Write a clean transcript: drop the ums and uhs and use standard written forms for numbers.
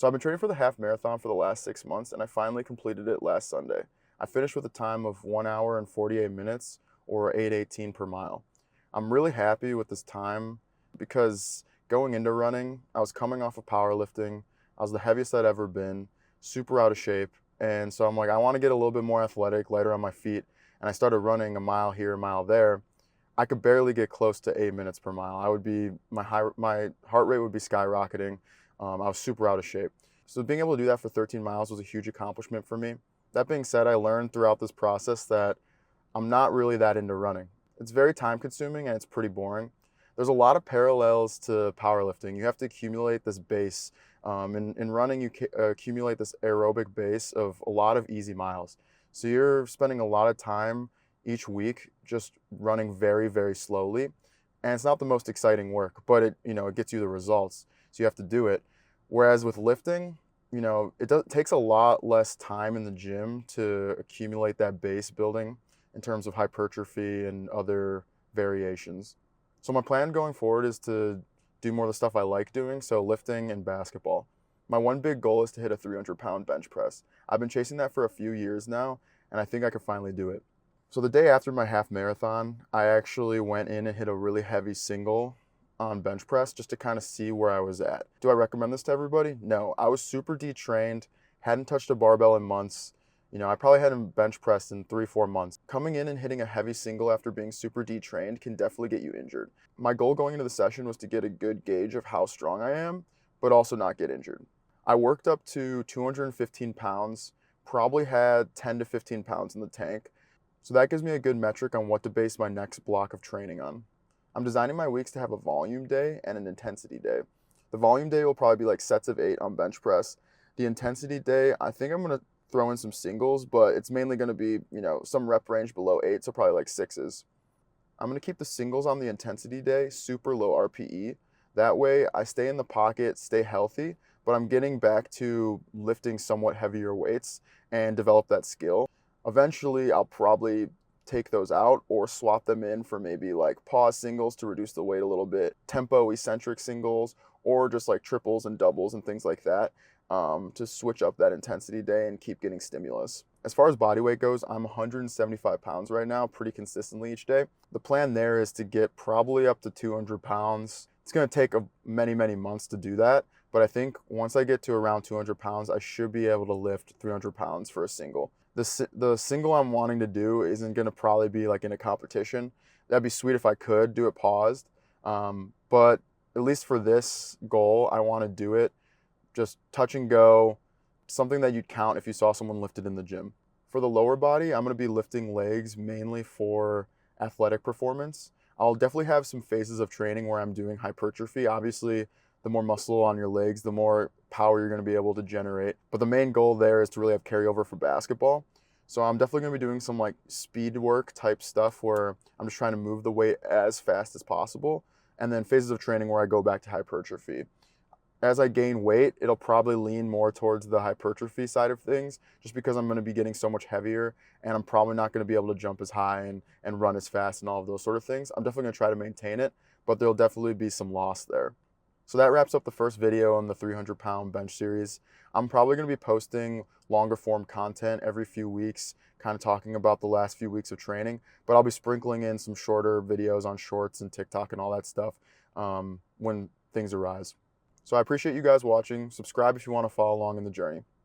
So I've been training for the half marathon for the last 6 months, and I finally completed it last Sunday. I finished with a time of 1 hour and 48 minutes, or 8:18 per mile. I'm really happy with this time because going into running, I was coming off of powerlifting. I was the heaviest I'd ever been, super out of shape. And so I'm like, I want to get a little bit more athletic, lighter on my feet. And I started running a mile here, a mile there. I could barely get close to 8 minutes per mile. I would be my heart rate would be skyrocketing. I was super out of shape. So being able to do that for 13 miles was a huge accomplishment for me. That being said, I learned throughout this process that I'm not really that into running. It's very time consuming and it's pretty boring. There's a lot of parallels to powerlifting. You have to accumulate this base. In running, you accumulate this aerobic base of a lot of easy miles. So you're spending a lot of time each week just running very, very slowly. And it's not the most exciting work, but it gets you the results. So you have to do it. Whereas with lifting, takes a lot less time in the gym to accumulate that base building in terms of hypertrophy and other variations. So my plan going forward is to do more of the stuff I like doing, so lifting and basketball. My one big goal is to hit a 300-pound bench press. I've been chasing that for a few years now, and I think I could finally do it. So the day after my half marathon, I actually went in and hit a really heavy single on bench press just to kind of see where I was at. Do I recommend this to everybody? No, I was super detrained, hadn't touched a barbell in months. I probably hadn't bench pressed in 3, 4 months. Coming in and hitting a heavy single after being super detrained can definitely get you injured. My goal going into the session was to get a good gauge of how strong I am, but also not get injured. I worked up to 215 pounds, probably had 10 to 15 pounds in the tank. So that gives me a good metric on what to base my next block of training on. I'm designing my weeks to have a volume day and an intensity day. The volume day will probably be like sets of 8 on bench press. The intensity day, I think I'm going to throw in some singles, but it's mainly going to be, some rep range below 8, so probably like 6s. I'm going to keep the singles on the intensity day super low RPE. That way I stay in the pocket, stay healthy, but I'm getting back to lifting somewhat heavier weights and develop that skill. Eventually, I'll probably take those out or swap them in for maybe like pause singles to reduce the weight a little bit, tempo eccentric singles, or just like triples and doubles and things like that, to switch up that intensity day and keep getting stimulus. As far as body weight goes, I'm 175 pounds right now, pretty consistently each day. The plan there is to get probably up to 200 pounds. It's going to take many, many months to do that, but I think once I get to around 200 pounds, I should be able to lift 300 pounds for a single. The single I'm wanting to do isn't going to probably be like in a competition. That'd be sweet if I could do it paused. But at least for this goal, I want to do it just touch and go, something that you'd count if you saw someone lift it in the gym. For the lower body, I'm going to be lifting legs mainly for athletic performance. I'll definitely have some phases of training where I'm doing hypertrophy. Obviously, the more muscle on your legs, the more power you're going to be able to generate. But the main goal there is to really have carryover for basketball. So I'm definitely going to be doing some like speed work type stuff where I'm just trying to move the weight as fast as possible. And then phases of training where I go back to hypertrophy. As I gain weight, it'll probably lean more towards the hypertrophy side of things just because I'm going to be getting so much heavier and I'm probably not going to be able to jump as high and run as fast and all of those sort of things. I'm definitely going to try to maintain it, but there'll definitely be some loss there. So that wraps up the first video on the 300-pound bench series. I'm probably going to be posting longer form content every few weeks, kind of talking about the last few weeks of training, but I'll be sprinkling in some shorter videos on Shorts and TikTok and all that stuff when things arise. So I appreciate you guys watching. Subscribe if you want to follow along in the journey.